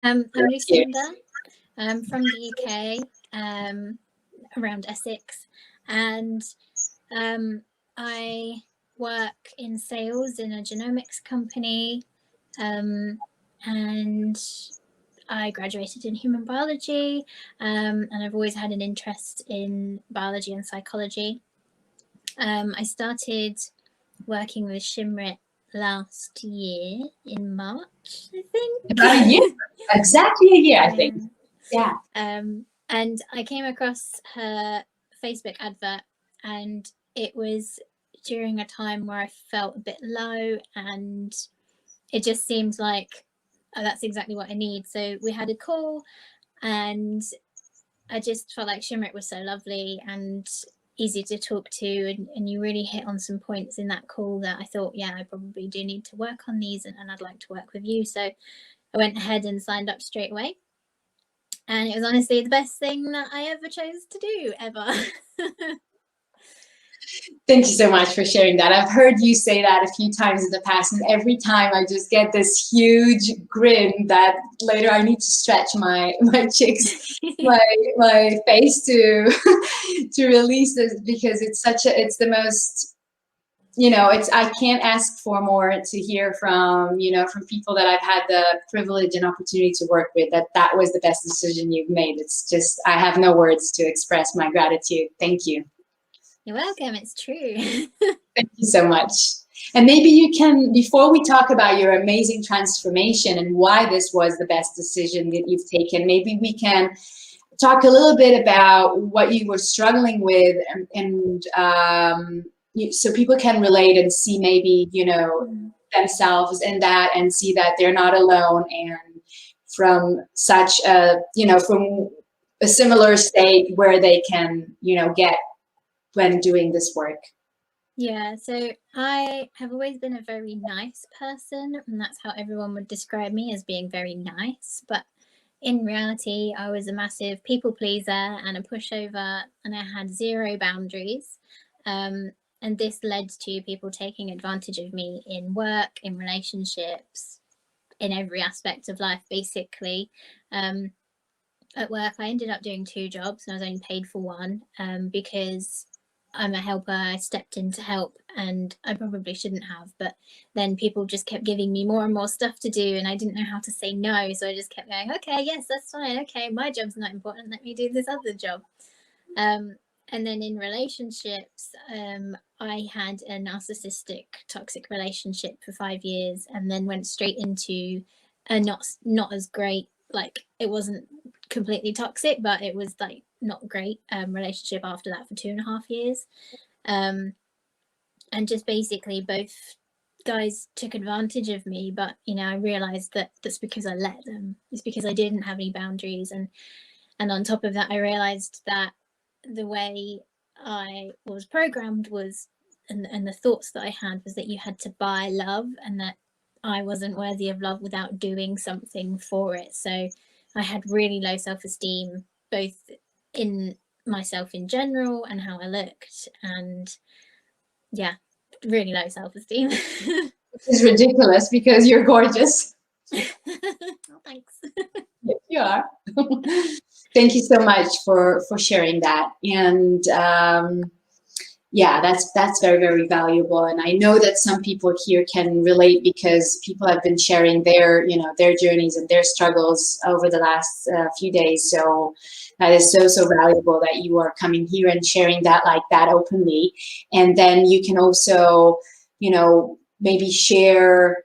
I'm Lucinda. I'm from the UK, around Essex, and I work in sales in a genomics company, and I graduated in human biology, and I've always had an interest in biology and psychology. I started working with Shimrit last year in March, I think. About a year, exactly a year, I think. Yeah. And I came across her Facebook advert, and it was during a time where I felt a bit low, and it just seemed like, oh, that's exactly what I need. So we had a call, and I just felt like Shimrit was so lovely and easy to talk to, and you really hit on some points in that call that I thought, yeah, I probably do need to work on these, and I'd like to work with you. So I went ahead and signed up straight away, and it was honestly the best thing that I ever chose to do, ever. Thank you so much for sharing that. I've heard you say that a few times in the past, and every time I just get this huge grin that later I need to stretch my cheeks, my face to to release this, because it's the most, I can't ask for more to hear from, from people that I've had the privilege and opportunity to work with, that was the best decision you've made. It's just, I have no words to express my gratitude. Thank you. You're welcome. It's true. Thank you so much. And maybe you can, before we talk about your amazing transformation and why this was the best decision that you've taken, maybe we can talk a little bit about what you were struggling with, and so people can relate and see maybe, themselves in that, and see that they're not alone, and from such a, from a similar state where they can, get when doing this work. Yeah, so I have always been a very nice person, and that's how everyone would describe me, as being very nice. But in reality, I was a massive people pleaser and a pushover, and I had zero boundaries. And this led to people taking advantage of me in work, in relationships, in every aspect of life, basically. At work, I ended up doing 2 jobs, and I was only paid for one, because I'm a helper. I stepped in to help, and I probably shouldn't have, but then people just kept giving me more and more stuff to do, and I didn't know how to say no, so I just kept going, okay, yes, that's fine, okay, my job's not important, let me do this other job. And then in relationships, I had a narcissistic, toxic relationship for 5 years, and then went straight into a not as great, like, it wasn't completely toxic, but it was like not great relationship after that for 2.5 years. And just basically both guys took advantage of me, but I realized that that's because I let them. It's because I didn't have any boundaries, and on top of that, I realized that the way I was programmed was, and the thoughts that I had, was that you had to buy love, and that I wasn't worthy of love without doing something for it. So I had really low self-esteem, both in myself in general and how I looked, and yeah, really low self-esteem. Which is ridiculous, because you're gorgeous. Oh, thanks. Yes, you are. Thank you so much for sharing that. And yeah, that's very, very valuable. And I know that some people here can relate, because people have been sharing their, their journeys and their struggles over the last few days. So that is so, so valuable that you are coming here and sharing that like that openly. And then you can also, maybe share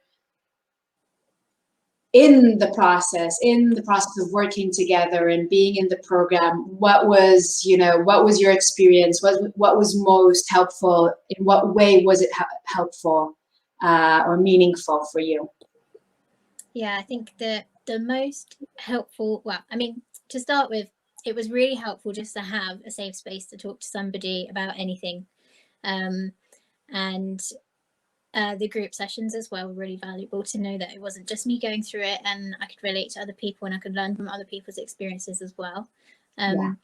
in the process of working together and being in the program, what was your experience? What was most helpful? In what way was it helpful or meaningful for you? Yeah, I think the most helpful, well, I mean, to start with, it was really helpful just to have a safe space to talk to somebody about anything. And the group sessions as well were really valuable, to know that it wasn't just me going through it, and I could relate to other people, and I could learn from other people's experiences as well. Yeah.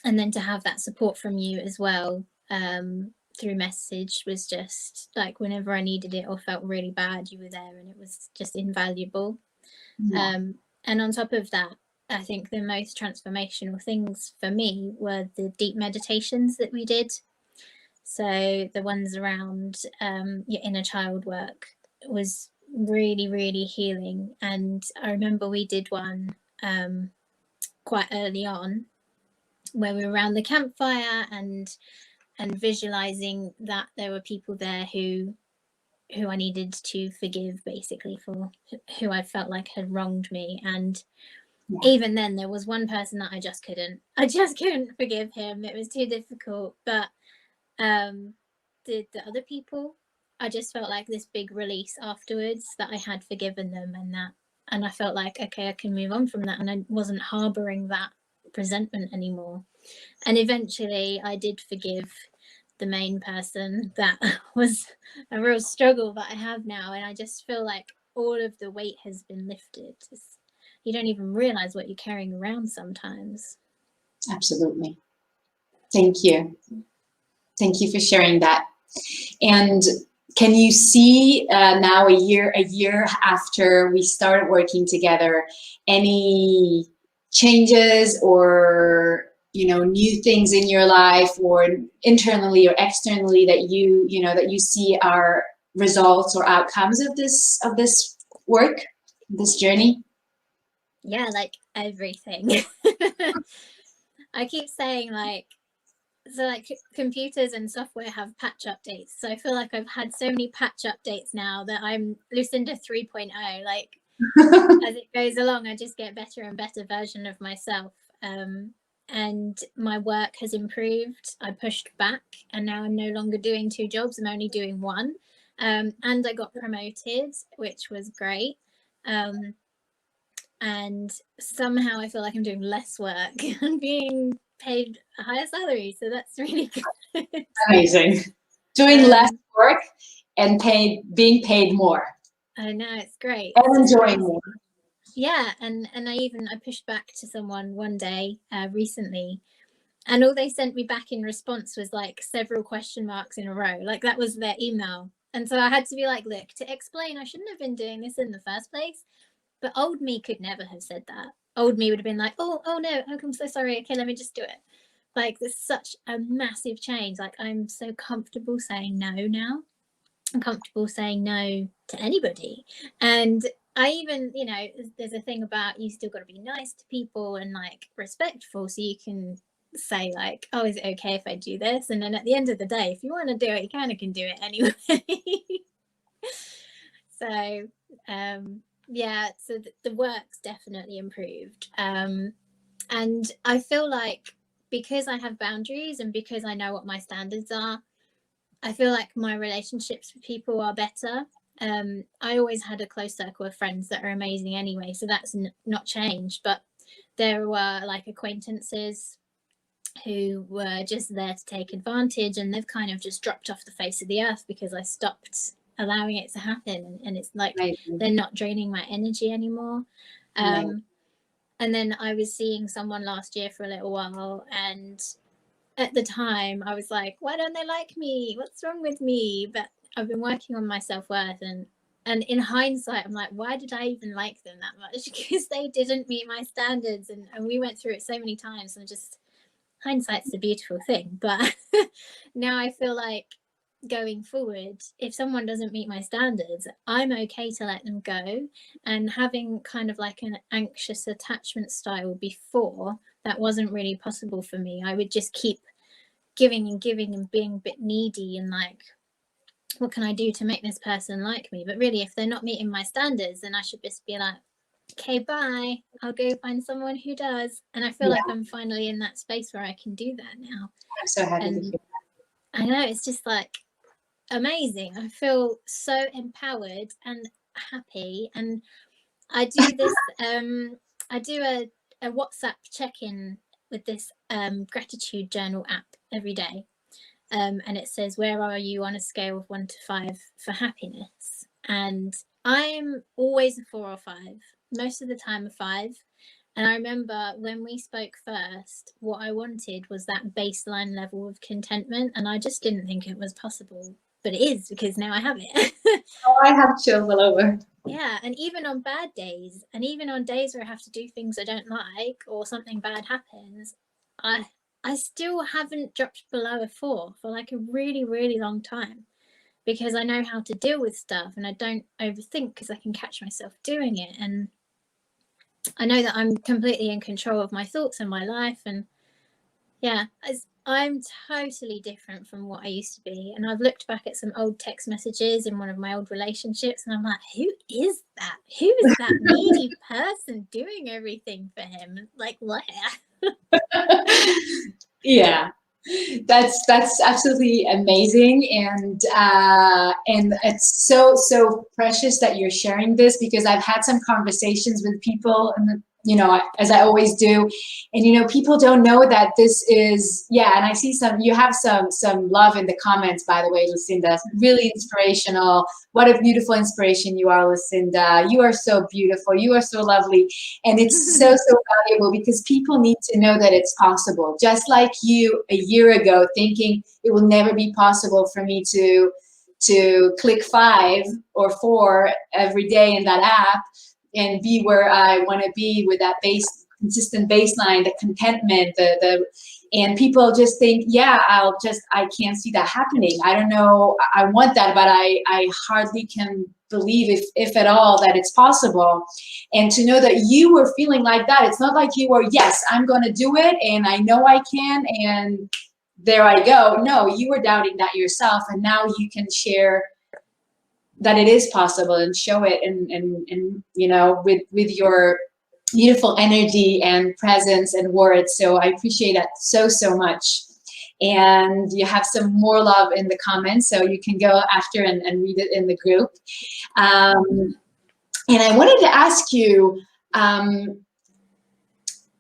And then to have that support from you as well, through message, was just like, whenever I needed it or felt really bad, you were there, and it was just invaluable. Yeah. And on top of that, I think the most transformational things for me were the deep meditations that we did. So the ones around your inner child work was really, really healing. And I remember we did one quite early on where we were around the campfire and visualizing that there were people there who I needed to forgive, basically, for who I felt like had wronged me. And even then there was one person that I just couldn't forgive him. It was too difficult. But the other people, I just felt like this big release afterwards, that I had forgiven them, and I felt like, okay, I can move on from that, and I wasn't harboring that resentment anymore. And eventually I did forgive the main person. That was a real struggle that I have now, and I just feel like all of the weight has been lifted. You don't even realize what you're carrying around sometimes. Absolutely. Thank you. Thank you for sharing that. And can you see now, a year after we started working together, any changes or, you know, new things in your life, or internally or externally, that you see are results or outcomes of this work, this journey? Yeah, like everything. I keep saying, like, so like computers and software have patch updates, so I feel like I've had so many patch updates now that I'm Lucinda 3.0. Like, as it goes along, I just get better and better version of myself. And my work has improved. I pushed back, and now I'm no longer doing 2 jobs, I'm only doing 1. And I got promoted, which was great. And somehow I feel like I'm doing less work and being paid a higher salary, so that's really good. Amazing. Doing less work and being paid more. I know, it's great. And It's enjoying more. Yeah, and I pushed back to someone one day recently, and all they sent me back in response was like several question marks in a row. Like, that was their email. And so I had to be like, look, to explain, I shouldn't have been doing this in the first place. But old me could never have said that. Old me would have been like, oh no, I'm so sorry. Okay, let me just do it. Like, there's such a massive change. Like, I'm so comfortable saying no now. I'm comfortable saying no to anybody. And I even, there's a thing about, you still got to be nice to people and like respectful, so you can say like, oh, is it okay if I do this? And then at the end of the day, if you want to do it, you kind of can do it anyway. So yeah, so the work's definitely improved. And I feel like, because I have boundaries and because I know what my standards are, I feel like my relationships with people are better. I always had a close circle of friends that are amazing anyway, so that's not changed. But there were like acquaintances who were just there to take advantage, and they've kind of just dropped off the face of the earth because I stopped allowing it to happen. And it's like, Amazing. they're not draining my energy anymore. And then I was seeing someone last year for a little while, and at the time I was like, why don't they like me? What's wrong with me? But I've been working on my self-worth, and in hindsight I'm like, why did I even like them that much? Because they didn't meet my standards, and we went through it so many times, and just, hindsight's a beautiful thing. But now I feel like, going forward, if someone doesn't meet my standards, I'm okay to let them go. And having kind of like an anxious attachment style before, that wasn't really possible for me. I would just keep giving and giving and being a bit needy, and like, what can I do to make this person like me? But really, if they're not meeting my standards, then I should just be like, okay, bye, I'll go find someone who does. And I feel like I'm finally in that space where I can do that now. I'm so happy to hear that. I know, it's just like amazing. I feel so empowered and happy. And I do this I do a WhatsApp check-in with this gratitude journal app every day. And it says, where are you on a scale of 1 to 5 for happiness? And I'm always a 4 or 5, most of the time a 5. And I remember when we spoke first, what I wanted was that baseline level of contentment, and I just didn't think it was possible. But it is, because now I have it. Oh, I have chills all over. Yeah, and even on bad days, and even on days where I have to do things I don't like or something bad happens, I I still haven't dropped below a 4 for like a really, really long time, because I know how to deal with stuff and I don't overthink because I can catch myself doing it, and I know that I'm completely in control of my thoughts and my life. And yeah, I'm totally different from what I used to be. And I've looked back at some old text messages in one of my old relationships, and I'm like, who is that? Who is that needy person doing everything for him? Like, where? Yeah, that's absolutely amazing, and it's so precious that you're sharing this, because I've had some conversations with people, and as I always do, and people don't know that this is, yeah. And I see you have some love in the comments, by the way, Lucinda. Really inspirational. What a beautiful inspiration you are, Lucinda. You are so beautiful. You are so lovely. And it's so valuable, because people need to know that it's possible. Just like you a year ago thinking it will never be possible for me to click 5 or 4 every day in that app and be where I want to be with that consistent baseline, the contentment, and people just think, yeah, I can't see that happening. I don't know. I want that, but I hardly can believe, if at all, that it's possible. And to know that you were feeling like that, it's not like you were, yes, I'm going to do it, and I know I can, and there I go. No, you were doubting that yourself, and now you can share that it is possible and show it, and with your beautiful energy and presence and words. So I appreciate that so much. And you have some more love in the comments, so you can go after and read it in the group. And I wanted to ask you,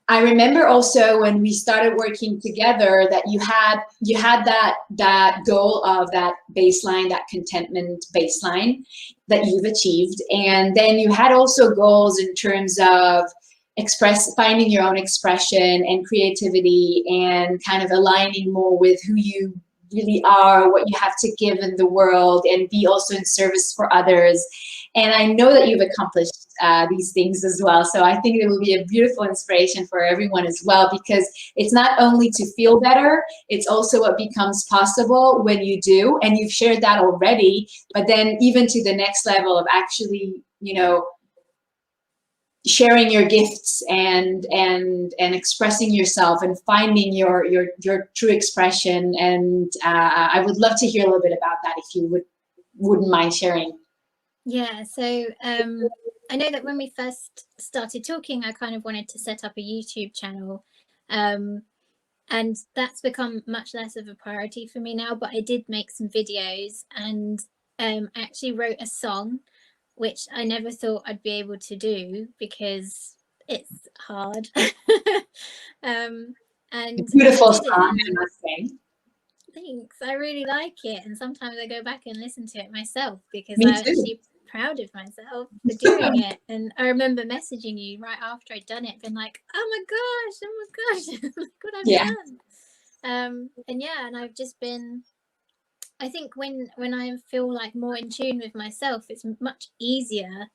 I remember also when we started working together that you had that goal of that baseline, that contentment baseline that you've achieved, and then you had also goals in terms of finding your own expression and creativity, and kind of aligning more with who you really are, what you have to give in the world, and be also in service for others. And I know that you've accomplished these things as well. So I think it will be a beautiful inspiration for everyone as well, because it's not only to feel better, it's also what becomes possible when you do. And you've shared that already, but then even to the next level of actually, sharing your gifts and expressing yourself and finding your true expression. And I would love to hear a little bit about that, if you wouldn't mind sharing. Yeah, so I know that when we first started talking, I kind of wanted to set up a YouTube channel, and that's become much less of a priority for me now, but I did make some videos, and I actually wrote a song, which I never thought I'd be able to do because it's hard. And Beautiful I did it. song, I must say. Thanks. I really like it, and sometimes I go back and listen to it myself because Me I'm too. actually proud of myself for doing it. And I remember messaging you right after I'd done it, being like, "Oh my gosh, look what I've Yeah. done." And yeah, and I've just been. I think when I feel like more in tune with myself, it's much easier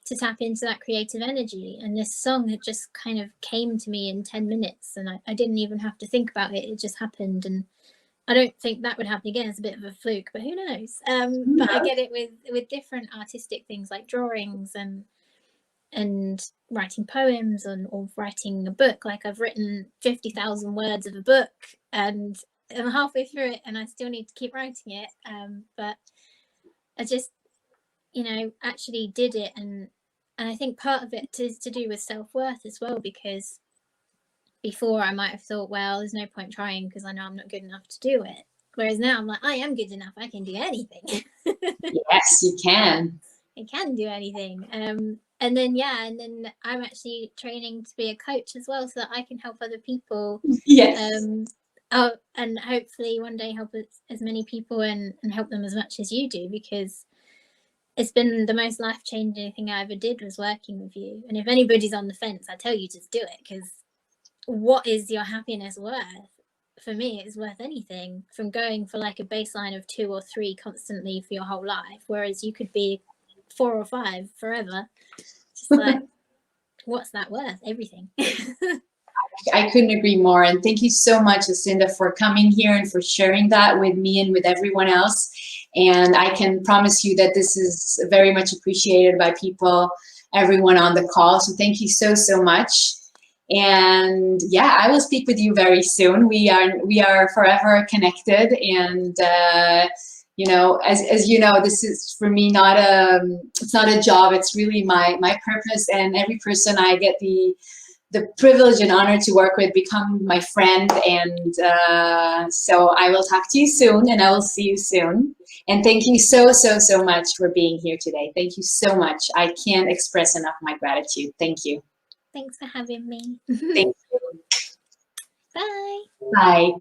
to tap into that creative energy. And this song had just kind of came to me in 10 minutes, and I didn't even have to think about it. It just happened. And I don't think that would happen again. It's a bit of a fluke, but who knows? But I get it with different artistic things like drawings and writing poems, or writing a book. Like, I've written 50,000 words of a book, and I'm halfway through it, and I still need to keep writing it. But I just, actually did it, and I think part of it is to do with self-worth as well, because before I might have thought, well, there's no point trying because I know I'm not good enough to do it. Whereas now I'm like, I am good enough. I can do anything. Yes, you can. I can do anything. And then I'm actually training to be a coach as well, so that I can help other people. Yes. And hopefully one day help as many people and help them as much as you do, because it's been the most life-changing thing I ever did was working with you. And if anybody's on the fence, I tell you, just do it, because what is your happiness worth? For me, it's worth anything, from going for like a baseline of 2 or 3 constantly for your whole life, whereas you could be 4 or 5 forever. Just like, what's that worth? Everything. I couldn't agree more. And thank you so much, Lucinda, for coming here and for sharing that with me and with everyone else. And I can promise you that this is very much appreciated by people, everyone on the call. So thank you so, so much. And yeah, I will speak with you very soon. We are forever connected. And you know, as you know, this is for me it's not a job. It's really my purpose. And every person I get the privilege and honor to work with become my friend. And so I will talk to you soon, and I will see you soon. And thank you so, so, so much for being here today. Thank you so much. I can't express enough my gratitude. Thank you. Thanks for having me. Thank you. Bye. Bye.